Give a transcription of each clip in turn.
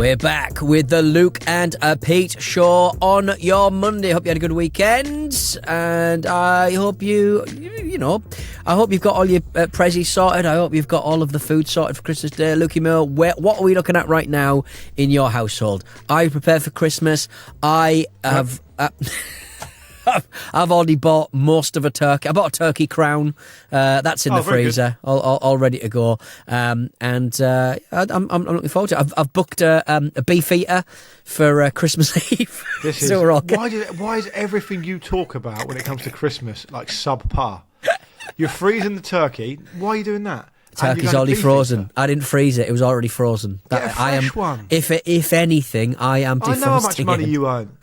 We're back with the Luke and Pete show on your Monday. Hope you had a good weekend, and I hope I hope you've got all your prezzies sorted. I hope you've got all of the food sorted for Christmas Day. Lukey Mo, what are we looking at right now in your household? Are you prepared for Christmas? I have... I've already bought most of a turkey. I bought a turkey crown. That's in the freezer, all ready to go. I'm looking forward to it. I've booked a beef eater for Christmas Eve. So we're all why is everything you talk about when it comes to Christmas like subpar? You're freezing the turkey. Why are you doing that? Turkey's already frozen. I didn't freeze it. It was already frozen. Get a fresh one. If anything, I am defrosting. I know how much money you earn.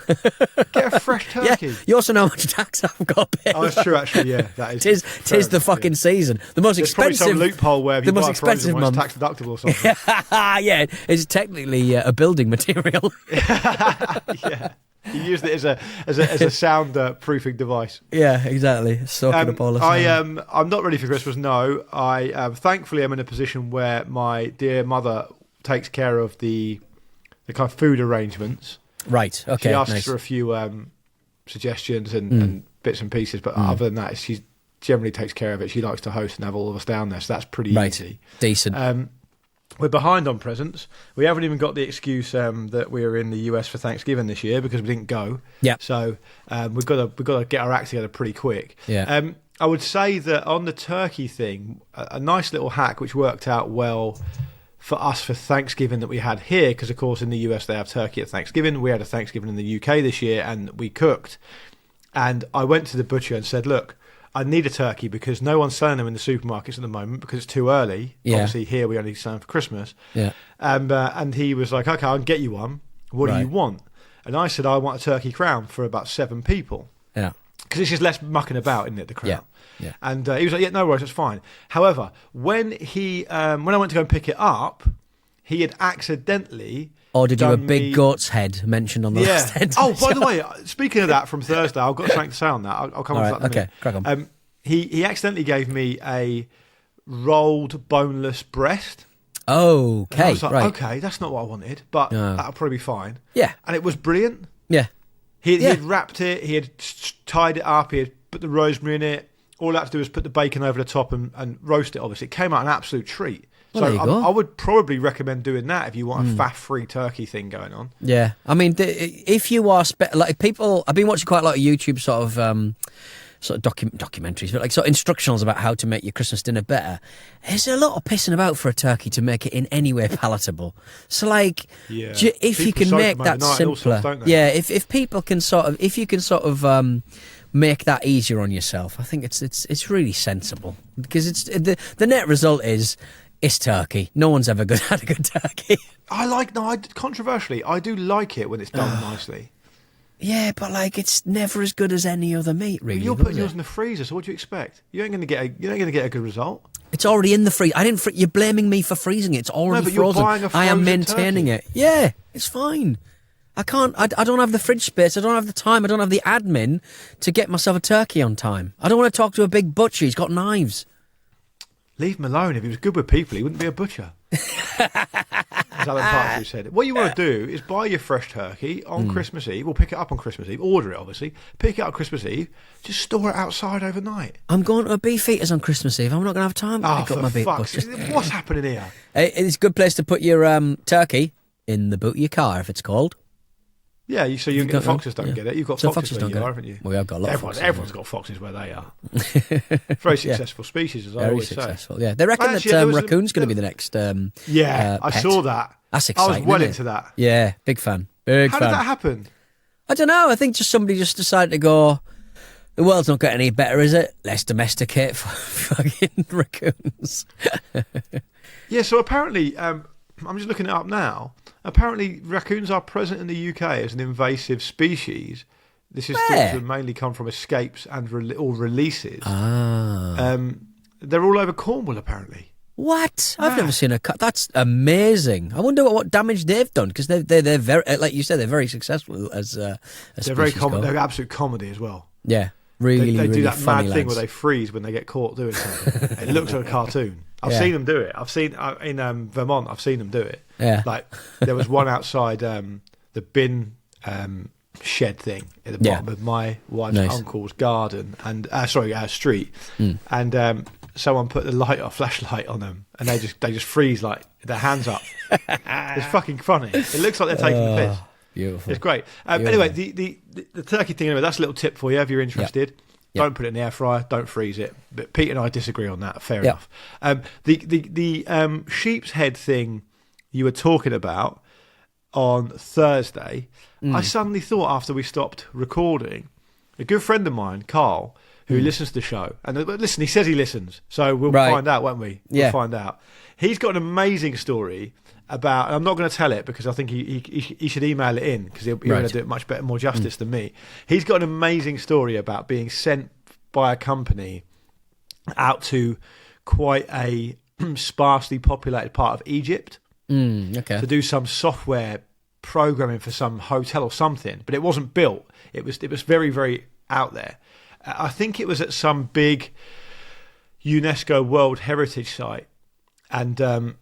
Get a fresh turkey. Yeah, you also know how much tax I've got to pay. Oh, that's true, actually, yeah. That is. Tis the fucking season. The most There's expensive... probably some loophole where if you buy a frozen one, it's tax deductible or something. Yeah, it's technically a building material. Yeah. You used it as a sound proofing device. Yeah, exactly. Soaking up all the sound. I'm not ready for Christmas. No, I thankfully I'm in a position where my dear mother takes care of the kind of food arrangements. Right. Okay. She asks for a few suggestions and bits and pieces, but other than that, she generally takes care of it. She likes to host and have all of us down there, so that's pretty easy. Decent. We're behind on presents. We haven't even got the excuse that we were in the US for Thanksgiving this year because we didn't go. Yeah. So we've got to get our act together pretty quick. Yeah. I would say that on the turkey thing, a nice little hack which worked out well for us for Thanksgiving that we had here, because of course in the US they have turkey at Thanksgiving. We had a Thanksgiving in the UK this year and we cooked. And I went to the butcher and said, look, I need a turkey because no one's selling them in the supermarkets at the moment because it's too early. Yeah. Obviously, here we only sell them for Christmas. Yeah. And he was like, okay, I'll get you one. What do you want? And I said, I want a turkey crown for about 7 people. Yeah. Because it's just less mucking about, isn't it, the crown? Yeah. And he was like, yeah, no worries, that's fine. However, when I went to go and pick it up, he had accidentally... Or did you a big goat's head mentioned on the last head? Oh, by the way, speaking of that from Thursday, I've got something to say on that. I'll come on to that in a minute. Okay, crack on. He accidentally gave me a rolled boneless breast. Oh, okay, I was like, right. okay, that's not what I wanted, but that'll probably be fine. Yeah. And it was brilliant. Yeah. He had wrapped it, he had tied it up, he had put the rosemary in it. All I had to do was put the bacon over the top and roast it, obviously. It came out an absolute treat. Well, so I would probably recommend doing that if you want a faff-free turkey thing going on. Yeah, I mean, if you are like people, I've been watching quite a lot of YouTube sort of documentaries, but like sort of instructionals about how to make your Christmas dinner better. There's a lot of pissing about for a turkey to make it in any way palatable. So like, if you can make that simpler, if people can if you can sort of make that easier on yourself, I think it's really sensible because it's the net result is. It's turkey. No one's ever had a good turkey. Controversially, I do like it when it's done nicely. Yeah, but like it's never as good as any other meat, really. You're putting yours in the freezer, so what do you expect? You ain't going to get a good result. It's already in the freezer. You're blaming me for freezing it. It's already frozen. You're buying a frozen I am maintaining turkey. it. Yeah, it's fine. I can't. I don't have the fridge space. I don't have the time. I don't have the admin to get myself a turkey on time. I don't want to talk to a big butcher. He's got knives. Leave him alone. If he was good with people, he wouldn't be a butcher. As Alan Partridge said. What you want to do is buy your fresh turkey on Christmas Eve. We'll pick it up on Christmas Eve. Order it, obviously. Pick it up on Christmas Eve. Just store it outside overnight. I'm going to a beef eaters on Christmas Eve. I'm not going to have time to pick up my beef. What's happening here? It's a good place to put your turkey in the boot of your car if it's cold. Yeah, so the foxes don't get it. You've got foxes where you are, haven't you? Well, I've got a lot of foxes. Everyone's got foxes where they are. Very successful species, as I always successful, say. Yeah. They reckon that raccoon's going to be the next I saw that. That's exciting. I was well into that. Yeah, big fan. How did that happen? I don't know. I think somebody decided to go, the world's not getting any better, is it? Let's domesticate fucking raccoons. Yeah, so apparently... I'm just looking it up now. Apparently, raccoons are present in the UK as an invasive species. This is thought to mainly come from escapes and or releases. They're all over Cornwall, apparently. What? I've never seen a cut. That's amazing. I wonder what damage they've done because they're very, like you said, they're very successful as a They're very They're absolute comedy as well. Yeah, really. They do that funny mad thing where they freeze when they get caught doing something. It looks like a cartoon. I've seen them do it. I've seen in Vermont. I've seen them do it. Yeah. Like there was one outside the bin shed thing at the bottom of my wife's uncle's garden and street, and someone put the flashlight on them, and they just freeze like their hands up. It's fucking funny. It looks like they're taking the piss. Beautiful. It's great. Anyway, the turkey thing. Anyway, that's a little tip for you if you're interested. Yep. Don't put it in the air fryer. Don't freeze it. But Pete and I disagree on that. Fair enough. The sheep's head thing you were talking about on Thursday, I suddenly thought after we stopped recording, a good friend of mine, Carl, who listens to the show, and listen, he says he listens, so we'll find out, won't we? We'll find out. He's got an amazing story about, and I'm not going to tell it because I think he should email it in because he'll be able to do it much better, more justice than me. He's got an amazing story about being sent by a company out to quite a sparsely populated part of Egypt to do some software programming for some hotel or something, but it wasn't built. It was very, very out there. I think it was at some big UNESCO World Heritage site, and in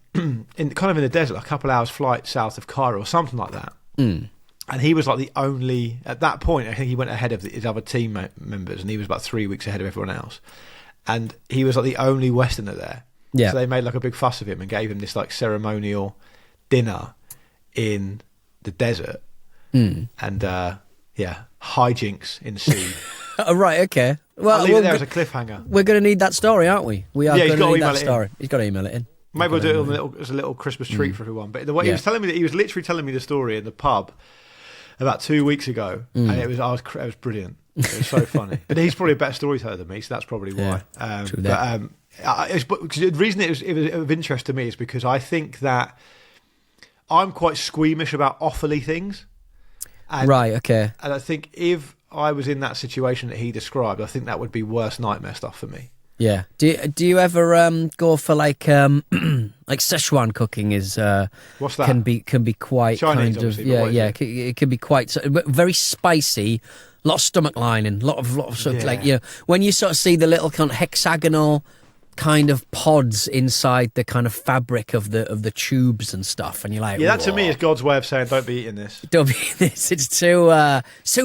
the desert, a couple hours flight south of Cairo or something like that. And he was like the only, at that point, I think he went ahead of his other team members, and he was about 3 weeks ahead of everyone else. And he was like the only Westerner there. Yeah. So they made like a big fuss of him and gave him this like ceremonial dinner in the desert. And hijinks ensued. Oh, right, okay. Well, I'll leave it there as a cliffhanger. We're going to need that story, aren't we? We are going to need that story. He's got to email it in. Maybe we'll do it as a little Christmas treat for everyone. But the way he was telling me that, he was literally telling me the story in the pub about 2 weeks ago, and it was brilliant. It was so funny. But he's probably a better storyteller than me, so that's probably why. True that. But the reason it was of interest to me is because I think that I'm quite squeamish about awfully things. Right, okay. And I think if I was in that situation that he described, I think that would be worst nightmare stuff for me. Yeah. Do you ever go for like Szechuan cooking is what's that? Can be quite Chinese, kind of it can be quite very spicy, a lot of stomach lining, a lot of sort of like when you sort of see the little kind of hexagonal kind of pods inside the kind of fabric of the tubes and stuff, and you're like, that to me is God's way of saying don't be eating this. Don't be eating this. It's too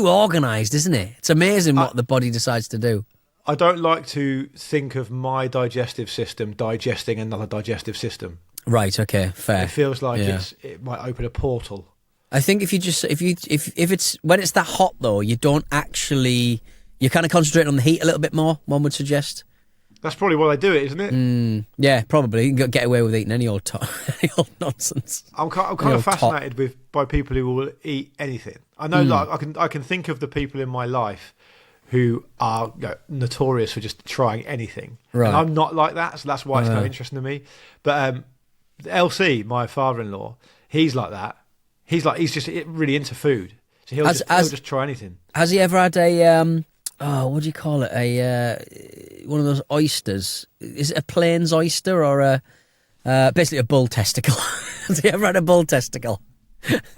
organised, isn't it? It's amazing what the body decides to do. I don't like to think of my digestive system digesting another digestive system. Right. Okay. Fair. It feels like it might open a portal. I think if it's when it's that hot though, you don't actually, you kind of concentrate on the heat a little bit more. One would suggest. That's probably why they do it, isn't it? Yeah, probably. You can get away with eating any old nonsense. I'm kind of fascinated by people who will eat anything. I know, like I can think of the people in my life who are notorious for just trying anything. Right. And I'm not like that, so that's why it's kind of interesting to me. But LC, my father-in-law, he's like that. He's just really into food, so he'll just try anything. Has he ever had a what do you call it? One of those oysters? Is it a plains oyster or basically a bull testicle? Has he ever had a bull testicle?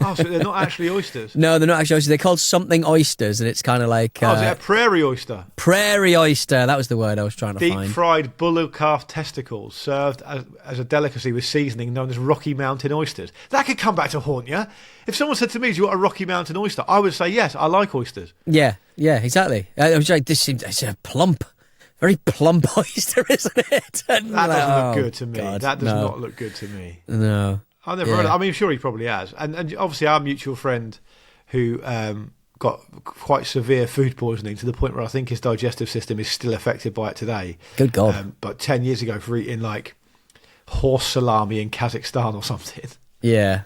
Oh, so they're not actually oysters? No, they're not actually oysters. They're called something oysters, and it's kind of like... is it a prairie oyster? Prairie oyster, that was the word I was trying to find. Deep-fried bull or calf testicles served as a delicacy with seasoning known as Rocky Mountain oysters. That could come back to haunt you. If someone said to me, do you want a Rocky Mountain oyster? I would say, yes, I like oysters. Yeah, exactly. I was like, it's a plump... Very plump oyster, isn't it? And that doesn't look good to me. God, that does not look good to me. No. I've never heard of it. I mean, sure he probably has. And obviously our mutual friend who got quite severe food poisoning to the point where I think his digestive system is still affected by it today. Good God. But 10 years ago for eating like horse salami in Kazakhstan or something. Yeah.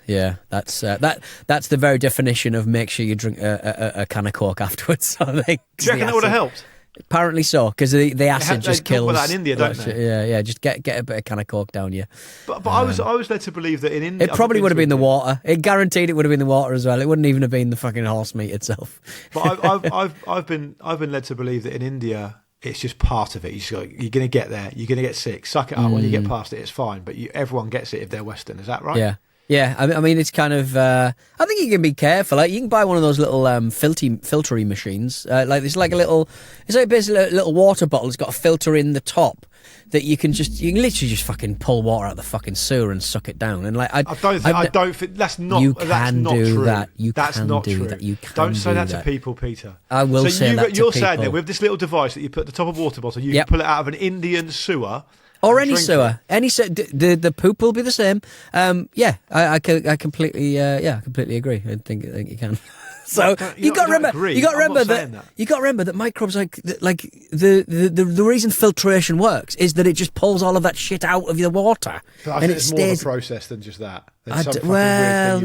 That's the very definition of make sure you drink a can of Coke afterwards. I think. Do you reckon that would have helped? Apparently so, because the acid just kills. They talk about that in India, don't they? Yeah. Just get a bit of kind of Coke down you. But I was led to believe that in India, it probably would have been the water. It guaranteed it would have been the water as well. It wouldn't even have been the fucking horse meat itself. But I've been led to believe that in India, it's just part of it. You're going to get there. You're going to get sick. Suck it up. When you get past it, it's fine. But everyone gets it if they're Western. Is that right? Yeah. Yeah, I mean, it's kind of. I think you can be careful. Like, you can buy one of those little filtery machines. Like, it's like a little. It's like basically a little water bottle. It's got a filter in the top that you can literally just fucking pull water out of the fucking sewer and suck it down. And like, I don't think that's not. You that's can not do true. that. That's not do true. That. You can don't say that that to people, Peter. I will say that to people. You're saying that with this little device that you put at the top of a water bottle, you can pull it out of an Indian sewer. Or any sewer, the poop will be the same. I completely agree. I think you can. So you got to remember that microbes like the reason filtration works is that it just pulls all of that shit out of the water, but I think it's more of a process than just that.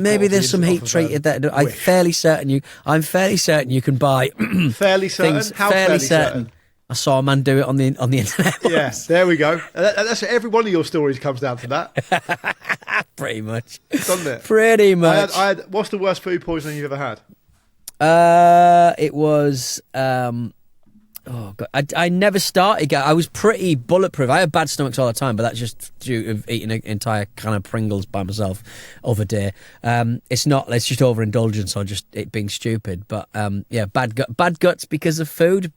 Maybe there's some heat treated that. I'm fairly certain you can buy. Fairly certain. How fairly certain? I saw a man do it on the internet. Yes, there we go. That's every one of your stories comes down to that. Pretty much, doesn't it? Pretty much. What's the worst food poisoning you've ever had? It was. Oh God, I never started. I was pretty bulletproof. I had bad stomachs all the time, but that's just due to eating an entire can of Pringles by myself over a day. It's just overindulgence or just it being stupid. But bad guts because of food.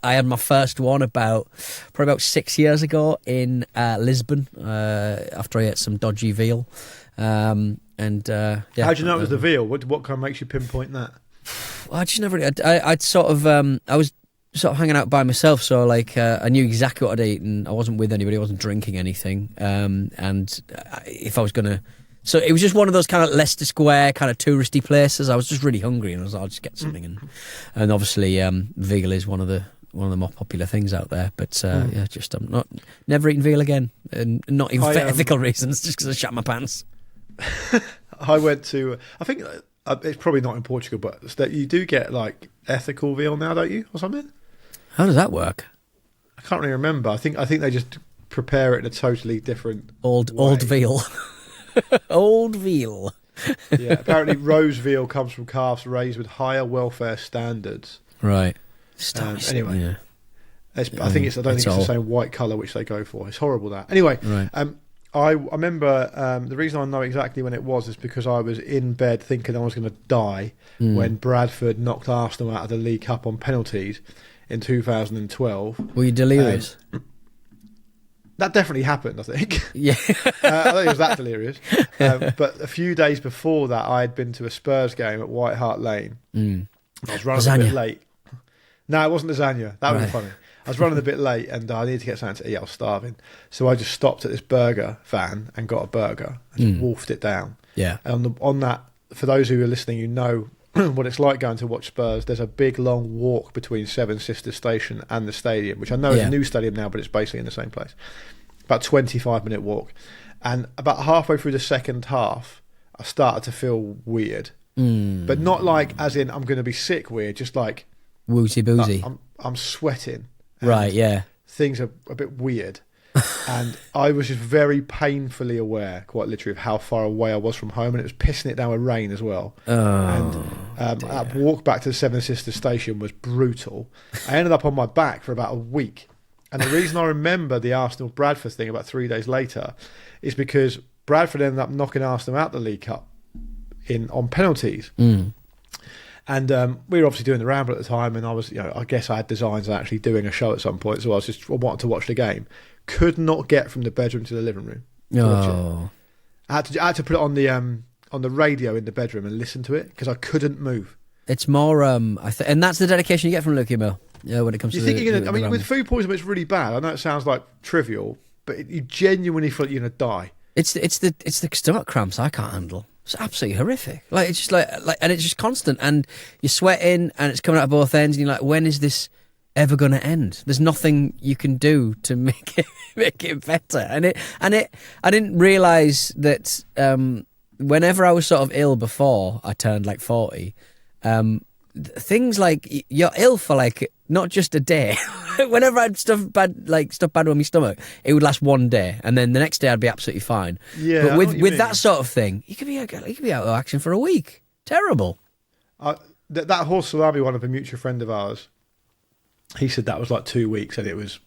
I had my first one probably about 6 years ago in Lisbon after I ate some dodgy veal. How do you know it was the veal? What kind of makes you pinpoint that? Well, I just never. I'd sort of. I was sort of hanging out by myself, so like I knew exactly what I'd eaten. I wasn't with anybody. I wasn't drinking anything. And if I was gonna. So it was just one of those kind of Leicester Square kind of touristy places. I was just really hungry, and I was like, I'll just get something. And obviously, veal is one of the more popular things out there. But I'm never eaten veal again, and not even for ethical reasons, just because I shat my pants. I went to. I think it's probably not in Portugal, but you do get like ethical veal now, don't you, or something? How does that work? I can't really remember. I think they just prepare it in a totally different old veal. Old veal. Yeah, apparently rose veal comes from calves raised with higher welfare standards. Right. Anyway, yeah. I don't think it's the same white colour which they go for. It's horrible that. Anyway, right. I remember the reason I know exactly when it was is because I was in bed thinking I was going to die when Bradford knocked Arsenal out of the League Cup on penalties in 2012. Were you delirious? That definitely happened, I think. Yeah. I don't think it was that delirious. But a few days before that, I had been to a Spurs game at White Hart Lane. I was running a bit late. No, it wasn't lasagna. That would be funny. I was running a bit late and I needed to get something to eat. I was starving. So I just stopped at this burger van and got a burger and just wolfed it down. Yeah. And on that, for those who are listening, you know what it's like going to watch Spurs. There's a big long walk between Seven Sisters Station and the stadium, which I know is a new stadium now, but it's basically in the same place. About 25-minute walk. And about halfway through the second half, I started to feel weird. But not like as in I'm going to be sick weird, just like woozy boozy. I'm sweating. Right, yeah. Things are a bit weird. And I was just very painfully aware, quite literally, of how far away I was from home, and it was pissing it down with rain as well. That walk back to the Seven Sisters Station was brutal. I ended up on my back for about a week. And the reason I remember the Arsenal-Bradford thing about 3 days later is because Bradford ended up knocking Arsenal out the League Cup on penalties. And we were obviously doing the Ramble at the time, and I was, I guess I had designs of actually doing a show at some point, so I wanted to watch the game. Could not get from the bedroom to the living room. Oh. I had to put it on the radio in the bedroom and listen to it because I couldn't move. It's more, and that's the dedication you get from Luke Mill. Yeah, when it comes to with food poisoning, it's really bad. I know it sounds like trivial, but you genuinely feel like you're gonna die. It's the stomach cramps I can't handle. It's absolutely horrific. Like it's just like and it's just constant, and you're sweating, and it's coming out of both ends, and you're like, when is this ever going to end? There's nothing you can do to make it better. And I didn't realise that whenever I was sort of ill before I turned like 40, things like you're ill for like not just a day. Whenever I'd stuff bad with my stomach, it would last one day, and then the next day I'd be absolutely fine. Yeah, but with that sort of thing, you could be out of action for a week. Terrible. That horse salami one of a mutual friend of ours, he said that was like 2 weeks, and it was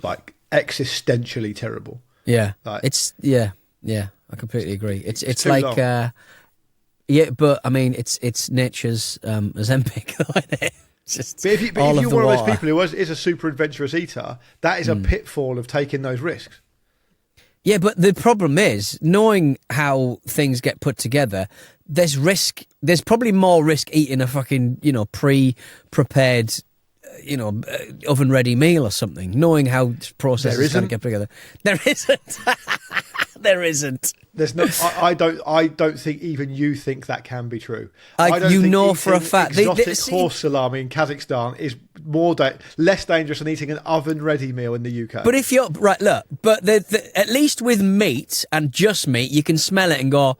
like existentially terrible. Yeah, like, it's yeah. I completely agree. It's too like long. yeah, but I mean, it's nature's Ozempic, isn't it? But if you're one of those people who is a super adventurous eater, that is a pitfall of taking those risks. Yeah, but the problem is, knowing how things get put together, there's risk. There's probably more risk eating a fucking, pre-prepared, oven-ready meal or something, knowing how processes kind of get put together. There isn't. There isn't. There's no. I don't think even you think that can be true. I don't think for a fact, exotic horse salami in Kazakhstan is less dangerous than eating an oven-ready meal in the UK. But if you're right, look. But at least with meat and just meat, you can smell it and go,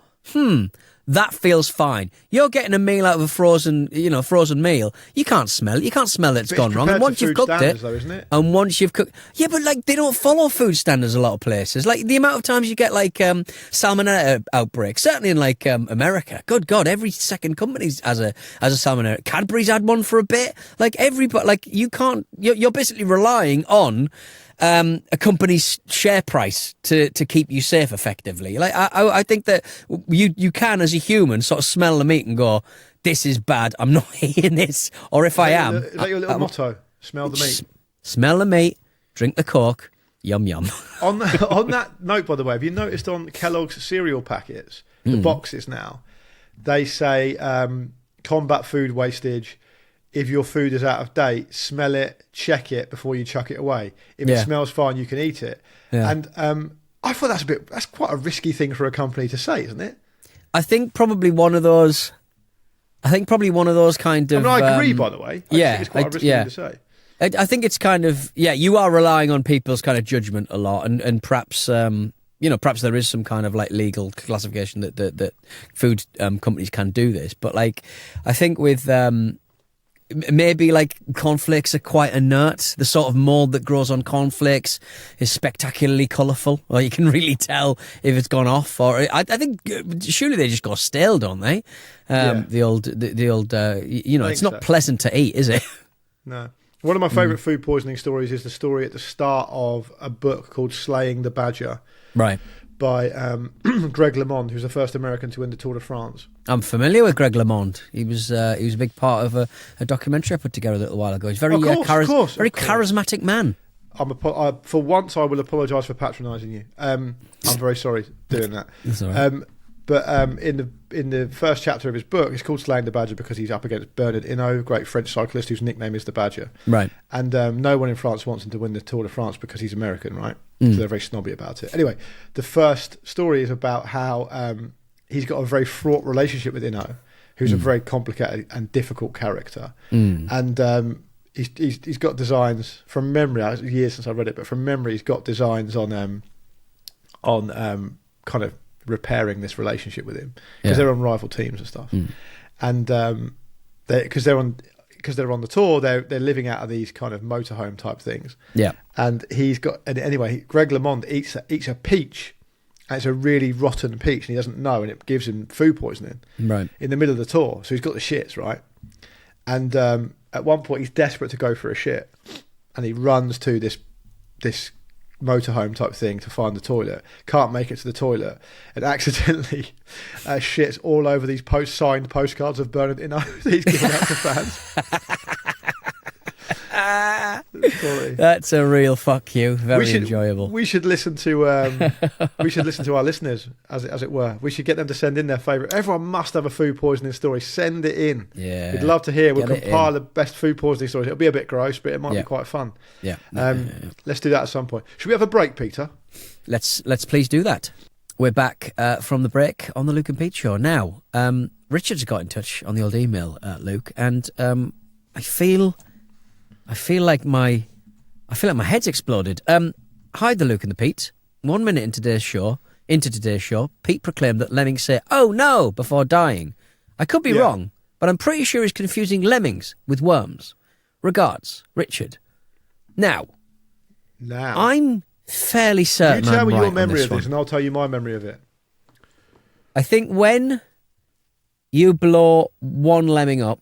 that feels fine. You're getting a meal out of a frozen meal. You can't smell it. You can't smell that it's gone wrong. And once you've cooked it, though, isn't it? And once you've cooked, yeah, but like they don't follow food standards a lot of places. Like the amount of times you get like salmonella outbreaks, certainly in like America. Good God, every second company has a salmonella. Cadbury's had one for a bit. Like everybody, like you can't. You're basically relying on a company's share price to keep you safe effectively. Like I think that you can, as a human, sort of smell the meat and go, this is bad, I'm not eating this. Or if I am... Is that your little motto? Smell the meat? Smell the meat, drink the Coke, yum yum. On that note, by the way, have you noticed on Kellogg's cereal packets, the boxes now, they say combat food wastage. If your food is out of date, smell it, check it before you chuck it away. If it smells fine, you can eat it. Yeah. And I thought that's quite a risky thing for a company to say, isn't it? I think probably one of those kind of... I agree, by the way. I think it's quite a risky thing to say. I think it's kind of, you are relying on people's kind of judgment a lot, and perhaps... perhaps there is some kind of like legal classification that food companies can do this. But like, I think with... maybe like cornflakes are quite inert. The sort of mould that grows on cornflakes is spectacularly colourful, or you can really tell if it's gone off. Or I think surely they just go stale, don't they? The old it's not pleasant to eat, is it? No. One of my favourite food poisoning stories is the story at the start of a book called Slaying the Badger. Right. By Greg LeMond, who's the first American to win the Tour de France. I'm familiar with Greg LeMond. He was a big part of a documentary I put together a little while ago. He's very charismatic man. For once, I will apologise for patronising you. I'm very sorry doing that. That's all right. But in the first chapter of his book, it's called Slaying the Badger because he's up against Bernard Hinault, great French cyclist whose nickname is the Badger. Right. And no one in France wants him to win the Tour de France because he's American, right? So they're very snobby about it. Anyway, the first story is about how he's got a very fraught relationship with Hinault, who's a very complicated and difficult character. And he's got designs from memory. It's years since I read it, but from memory, he's got designs on kind of repairing this relationship with him because they're on rival teams and stuff. And because they're on the tour, they're living out of these kind of motorhome type things. Yeah. And Greg LeMond eats a peach, and it's a really rotten peach, and he doesn't know, and it gives him food poisoning. Right. In the middle of the tour, so he's got the shits, right? And at one point, he's desperate to go for a shit, and he runs to this motorhome type thing to find the toilet. Can't make it to the toilet, and accidentally shits all over these signed postcards of Bernard Hinault that he's given out to fans. That's a real fuck you. Very enjoyable. We should listen to our listeners, as it were. We should get them to send in their favourite. Everyone must have a food poisoning story. Send it in. Yeah, we'd love to hear. We'll compile the best food poisoning stories. It'll be a bit gross, but it might be quite fun. Yeah. Let's do that at some point. Should we have a break, Peter? Let's please do that. We're back from the break on the Luke and Pete show. Now, Richard's got in touch on the old email, Luke, and I feel like my head's exploded. Hi, the Luke and the Pete. 1 minute into today's show, Pete proclaimed that lemmings say "oh no" before dying. I could be wrong, but I'm pretty sure he's confusing lemmings with worms. Regards, Richard. Now, I'm fairly certain. You tell me your memory of this, and I'll tell you my memory of it. I think when you blow one lemming up,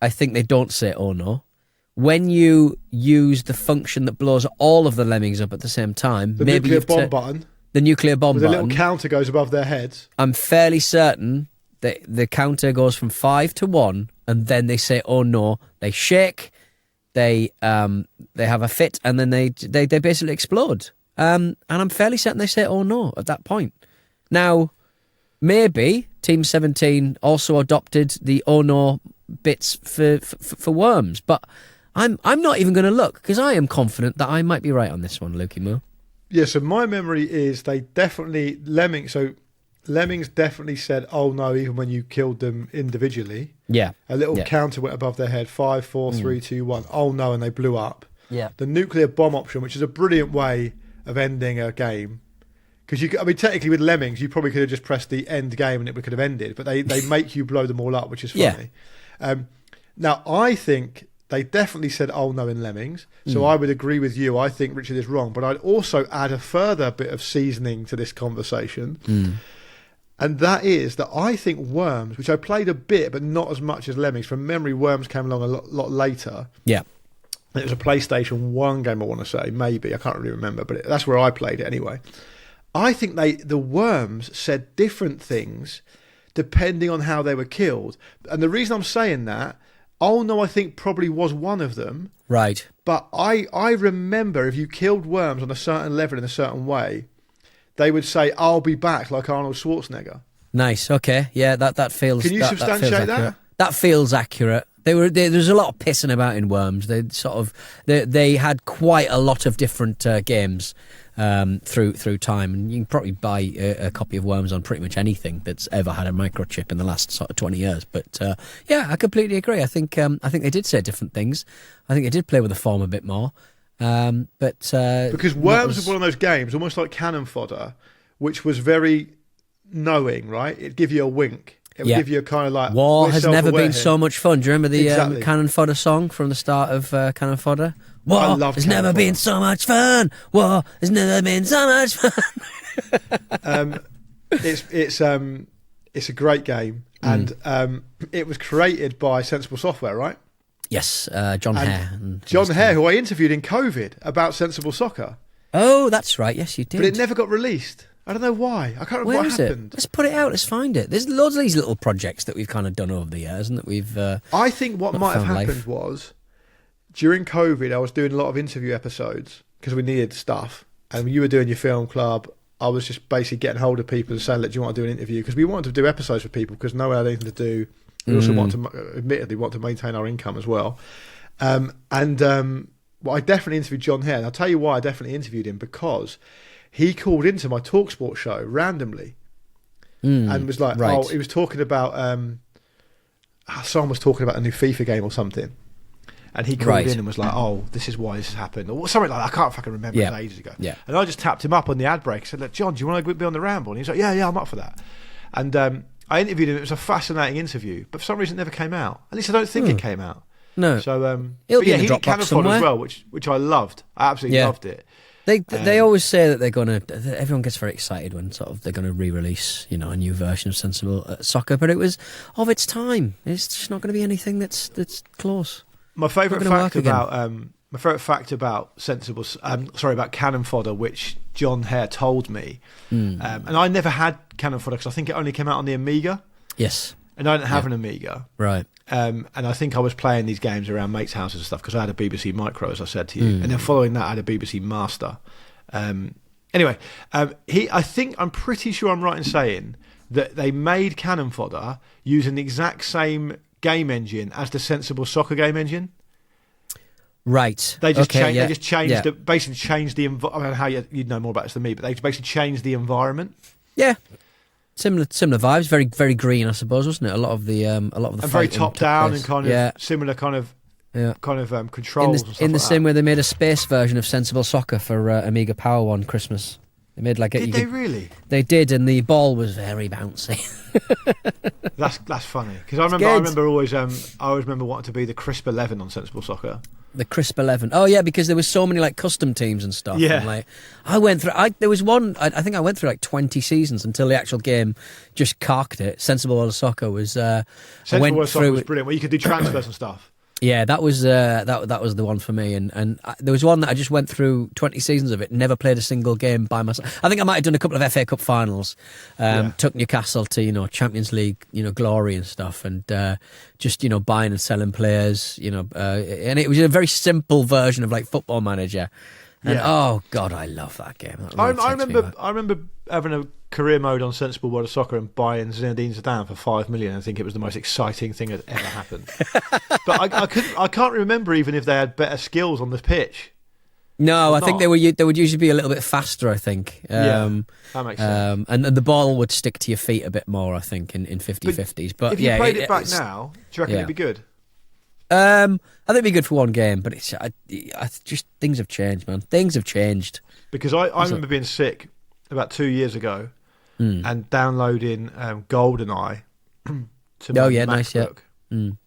I think they don't say "oh no." When you use the function that blows all of the lemmings up at the same time, the nuclear bomb button. the nuclear bomb button. The little counter goes above their heads. I'm fairly certain that the counter goes from 5 to 1, and then they say, "Oh no!" They shake, they have a fit, and then they basically explode. And I'm fairly certain they say, "Oh no!" at that point. Now, maybe Team 17 also adopted the "Oh no" bits for worms, but I'm not even going to look, because I am confident that I might be right on this one, Lukey Moo. Yeah, so my memory is they definitely Lemmings definitely said, "Oh no," even when you killed them individually. Yeah. A little counter went above their head, 5, 4, 3, 2, 1. Oh no, and they blew up. Yeah. The nuclear bomb option, which is a brilliant way of ending a game. Because technically with Lemmings, you probably could have just pressed the end game and it could have ended, but they make you blow them all up, which is funny. Yeah. Now, I think they definitely said, "Oh no" in Lemmings, so I would agree with you. I think Richard is wrong, but I'd also add a further bit of seasoning to this conversation. And that is that I think Worms, which I played a bit, but not as much as Lemmings. From memory, Worms came along a lot later. Yeah. It was a PlayStation 1 game, I want to say. Maybe. I can't really remember, but that's where I played it anyway. I think the Worms said different things depending on how they were killed. And the reason I'm saying that, "Oh no," I think probably was one of them. Right. But I remember if you killed Worms on a certain level in a certain way, they would say, "I'll be back," like Arnold Schwarzenegger. Nice. Okay. Yeah, that feels. Can you substantiate that? That feels accurate. There's a lot of pissing about in Worms. They had quite a lot of different games through time, and you can probably buy a copy of Worms on pretty much anything that's ever had a microchip in the last sort of 20 years. But yeah, I completely agree. I think they did say different things. I think they did play with the form a bit more. Because Worms was one of those games, almost like Cannon Fodder, which was very knowing, right? It'd give you a wink. It would give you a kind of like, "War has never been so much fun." Do you remember the Exactly. Cannon Fodder song from the start of Cannon Fodder? "War has never been so much fun. War has never been so much fun." It's a great game, and it was created by Sensible Software, right? Yes, John Hare. John Hare, who I interviewed in COVID about Sensible Soccer. Oh, that's right. Yes, you did. But it never got released. I don't know why. I can't remember what happened. Let's put it out. Let's find it. There's loads of these little projects that we've kind of done over the years, and that we've. I think what might have happened was during COVID, I was doing a lot of interview episodes because we needed stuff, and you were doing your film club. I was just basically getting hold of people and saying, "Look, do you want to do an interview?" Because we wanted to do episodes with people because no one had anything to do. We also admittedly want to maintain our income as well. Well, I definitely interviewed John Hare. And I'll tell you why I definitely interviewed him, because he called into my TalkSport show randomly and was like, right. he was talking about, someone was talking about a new FIFA game or something. And he called in and was like, "Oh, this is why this has happened," or something like that. I can't fucking remember. It was ages ago. Yeah. And I just tapped him up on the ad break. I said, "Look, John, do you want to be on the ramble?" And he's like, "Yeah, I'm up for that." And I interviewed him. It was a fascinating interview, but for some reason it never came out. At least I don't think it came out. No. So it'll be in the he did Dropbox Cannon Fodder as well, which I loved. I absolutely loved it. They always say that they're gonna. Everyone gets very excited when sort of they're gonna re-release, a new version of Sensible Soccer, but it was of its time. It's just not going to be anything that's close. My favourite fact about Sensible, about Cannon Fodder, which John Hare told me, and I never had Cannon Fodder because I think it only came out on the Amiga. Yes, and I didn't have an Amiga, right? And I think I was playing these games around mates' houses and stuff because I had a BBC Micro, as I said to you, and then following that I had a BBC Master. Anyway, I'm pretty sure I'm right in saying that they made Cannon Fodder using the exact same game engine as the Sensible Soccer game engine. Right. They just changed. They just changed. Basically changed the environment. I don't know how you'd know more about this than me, but they basically changed the environment. Yeah. Similar vibes. Very, very green, I suppose, wasn't it? A lot of the and very top down and kind of similar kind of controls. In the same way they made a space version of Sensible Soccer for Amiga Power one Christmas. They made Did they really? They did, and the ball was very bouncy. That's funny because I always remember wanting to be the Crisp 11 on Sensible Soccer. The Crisp 11. Oh yeah, because there was so many like custom teams and stuff. Yeah. And, I went through. There was one. I think I went through like 20 seasons until the actual game just carked it. Sensible World of Soccer was. Sensible World of Soccer was brilliant. Where you could do transfers and stuff. Yeah, that was that was the one for me, and there was one that I just went through 20 seasons of it, never played a single game by myself. I think I might have done a couple of FA Cup finals, took Newcastle to Champions League glory and stuff, and just buying and selling players, and it was a very simple version of like Football Manager. And oh god, I love that game. That really I remember having a career mode on Sensible World of Soccer and buying Zinedine Zidane for $5 million. I think it was the most exciting thing that ever happened. But I can't remember even if they had better skills on the pitch. No, I think they would usually be a little bit faster. I think. That makes sense. And the ball would stick to your feet a bit more. I think in 50-50s. But if you played it back now, do you reckon it'd be good? I think it'd be good for one game, but it's just things have changed, man. Things have changed. Because I remember being sick about 2 years ago and downloading GoldenEye to my MacBook. Nice, yeah. And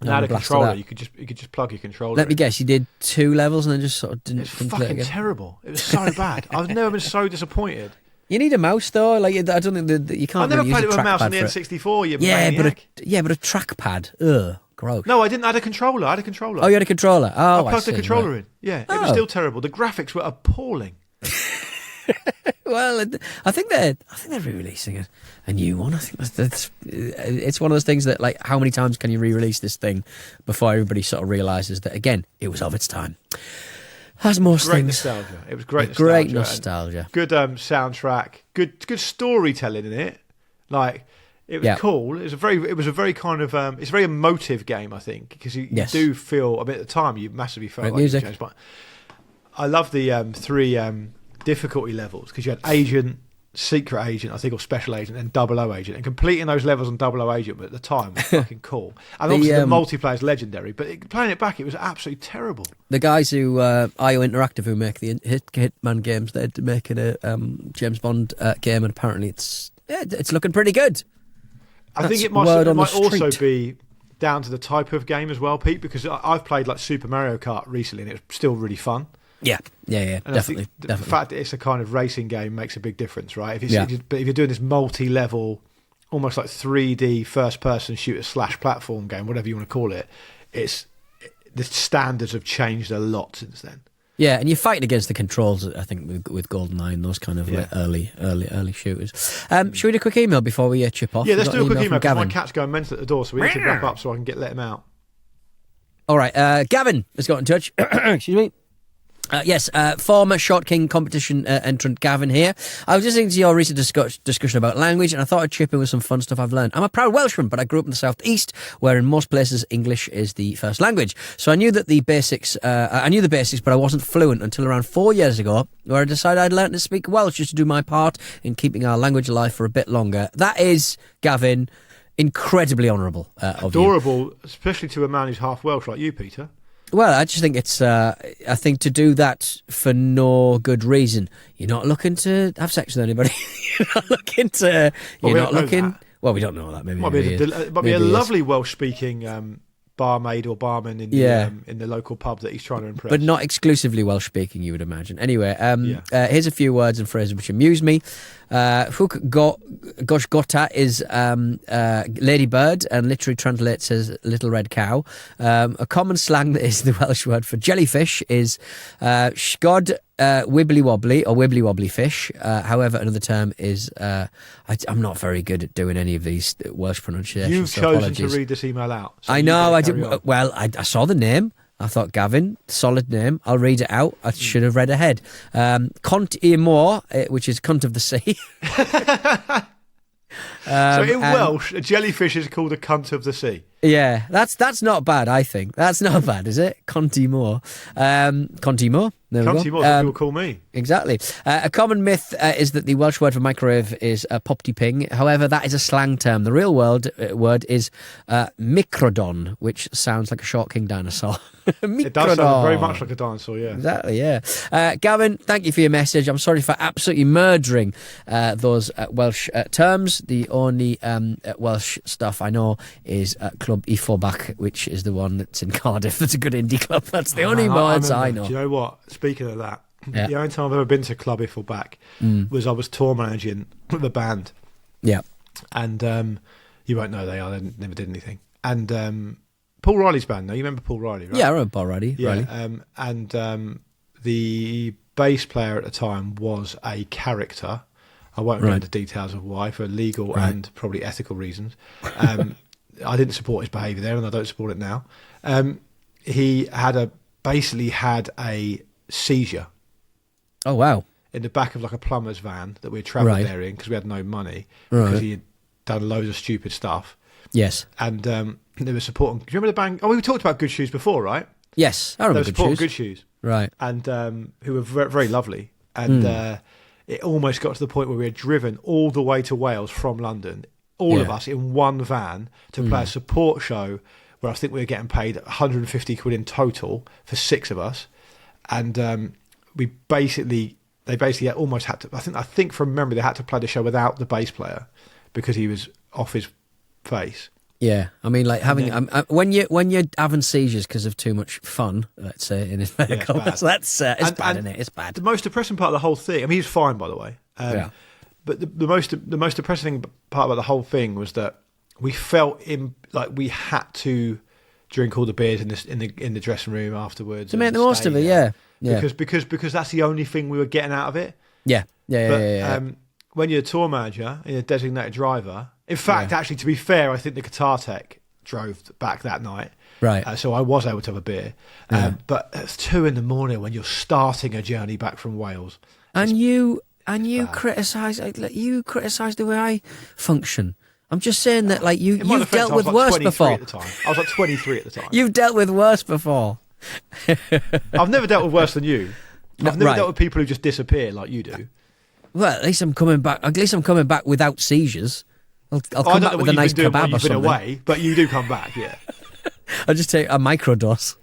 I had a controller. You could just plug your controller. Let me guess, you did 2 levels and then just sort of didn't. It's fucking terrible. It was so bad. I've never been so disappointed. You need a mouse though. Like I don't think that you can't. I never really played use it with a mouse on trackpad the N64. You maniac. but a trackpad. Ugh. Gross. No, I didn't. I had a controller. Oh, you had a controller. Oh, I plugged the controller in. Yeah, it was still terrible. The graphics were appalling. Well, I think they're re-releasing a new one. I think it's one of those things that, like, how many times can you re-release this thing before everybody sort of realises that, again, it was of its time. Has most great things. Nostalgia. It was great nostalgia. Great nostalgia. Good soundtrack. Good storytelling in it. Like, it was cool. It was a very kind of it's a very emotive game, I think, because you do feel. I mean, at the time you massively felt like music. James, but I love the 3 difficulty levels, because you had agent, secret agent, I think, or special agent, and 00 agent, and completing those levels on 00 agent at the time was fucking cool. And obviously the multiplayer is legendary, but playing it back, it was absolutely terrible. The guys who IO Interactive, who make the Hitman games, they're making a James Bond game, and apparently it's looking pretty good. I think it might also be down to the type of game as well, Pete, because I've played like Super Mario Kart recently, and it's still really fun. Yeah, and definitely. The fact that it's a kind of racing game makes a big difference, right? But if you're doing this multi-level, almost like 3D first-person shooter/platform game, whatever you want to call it, the standards have changed a lot since then. Yeah, and you're fighting against the controls, I think, with GoldenEye and those kind of like early shooters. Should we do a quick email before we chip off? Yeah, let's do a quick email, because my cat's going mental at the door, so we need to wrap up so I can let him out. All right, Gavin has got in touch. Excuse me. Yes, former Short King competition entrant Gavin here. I was listening to your recent discussion about language, and I thought I'd chip in with some fun stuff I've learned. I'm a proud Welshman, but I grew up in the southeast, where in most places English is the first language. So I knew that the basics. I knew the basics, but I wasn't fluent until around 4 years ago, where I decided I'd learn to speak Welsh just to do my part in keeping our language alive for a bit longer. That is, Gavin, incredibly honourable of you. Adorable, especially to a man who's half Welsh like you, Peter. Well, I just think it's, I think to do that for no good reason. You're not looking to have sex with anybody. You're not looking to, well, we don't know that. Maybe might be a lovely Welsh-speaking barmaid or barman in the local pub that he's trying to impress. But not exclusively Welsh-speaking, you would imagine. Anyway, here's a few words and phrases which amuse me. Gosh Gota is ladybird, and literally translates as little red cow. A common slang that is the Welsh word for jellyfish is shgod wibbly wobbly or wibbly wobbly fish. However, another term is I'm not very good at doing any of these Welsh pronunciations. You've chosen to read this email out. So I know. I did. Well, I saw the name. I thought, Gavin, solid name. I'll read it out. I should have read ahead. Cont i Môr, which is cunt of the sea. So in Welsh, a jellyfish is called a cunt of the sea. Yeah, that's not bad, I think. That's not bad, is it? Conti Môr. Conti Môr. There we go. Conti Môr, that's what people call me. Exactly. A common myth is that the Welsh word for microwave is popty ping. However, that is a slang term. The real word is microdon, which sounds like a Short King dinosaur. It does sound very much like a dinosaur, yeah. Exactly, yeah. Gavin, thank you for your message. I'm sorry for absolutely murdering those Welsh terms. The only Welsh stuff I know is Club Ifobach, which is the one that's in Cardiff. That's a good indie club. That's the only words I know. Do you know what? Speaking of that, the only time I've ever been to Club Ifobach was I was tour managing the band. Yeah. And you won't know they are. They never did anything. And Paul Riley's band. Now you remember Paul Riley, right? Yeah, I remember Paul Riley. Yeah, and the bass player at the time was a character. I won't go into details of why, for legal and probably ethical reasons. I didn't support his behaviour there, and I don't support it now. He had basically had a seizure. Oh, wow. In the back of like a plumber's van that we had travelled there in because we had no money because he had done loads of stupid stuff. Yes. And they were supporting... Do you remember the band? Oh, we talked about Good Shoes before, right? Yes, I remember They were supporting Good Shoes. Right. And who were very, very lovely. And it almost got to the point where we had driven all the way to Wales from London, all of us in one van to play a support show where I think we were getting paid 150 quid in total for 6 of us. And they basically almost had to... I think from memory they had to play the show without the bass player because he was off his face. Yeah, I mean, like having when you're having seizures because of too much fun, let's say in his medical, it's bad, isn't it? It's bad. The most depressing part of the whole thing. I mean, he's fine, by the way. But the most depressing part about the whole thing was that we felt like we had to drink all the beers in the dressing room afterwards to make the most of it. Yeah. Because that's the only thing we were getting out of it. Yeah. When you're a tour manager and a designated driver. In fact, actually, to be fair, I think the guitar tech drove back that night. Right. So I was able to have a beer. But it's 2 a.m. when you're starting a journey back from Wales. And you criticise the way I function. I'm just saying that like you've dealt with worse before. At the time. I was like 23 at the time. You've dealt with worse before. I've never dealt with worse than you. I've never dealt with people who just disappear like you do. Well, at least I'm coming back. At least I'm coming back without seizures. I'll come back with a nice kebab or something. You've been away, but you do come back, yeah. I'll just take a microdose.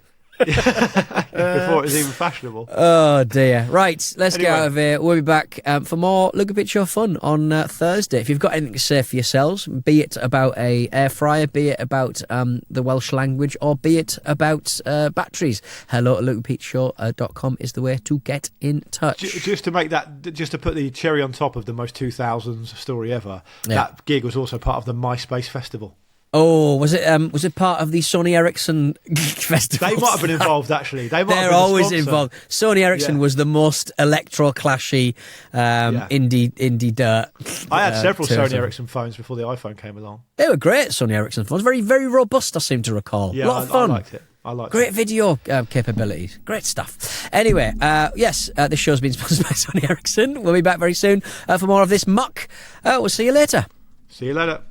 Before it was even fashionable. Oh dear. Right, let's get out of here. We'll be back for more Look a Picture fun on Thursday. If you've got anything to say for yourselves, be it about a air fryer, be it about the Welsh language, or be it about batteries, hello@lookapicture.com is the way to get in touch. Just to put the cherry on top of the most 2000s story ever, that gig was also part of the MySpace Festival. Oh, was it part of the Sony Ericsson festival? They might have been involved, actually. They're always involved. Sony Ericsson was the most electro-clashy indie dirt. I had several Sony Ericsson phones before the iPhone came along. They were great, Sony Ericsson phones. Very, very robust, I seem to recall. Yeah, a lot of fun. I liked it. Great video capabilities. Great stuff. Anyway, this show's been sponsored by Sony Ericsson. We'll be back very soon for more of this muck. We'll see you later. See you later.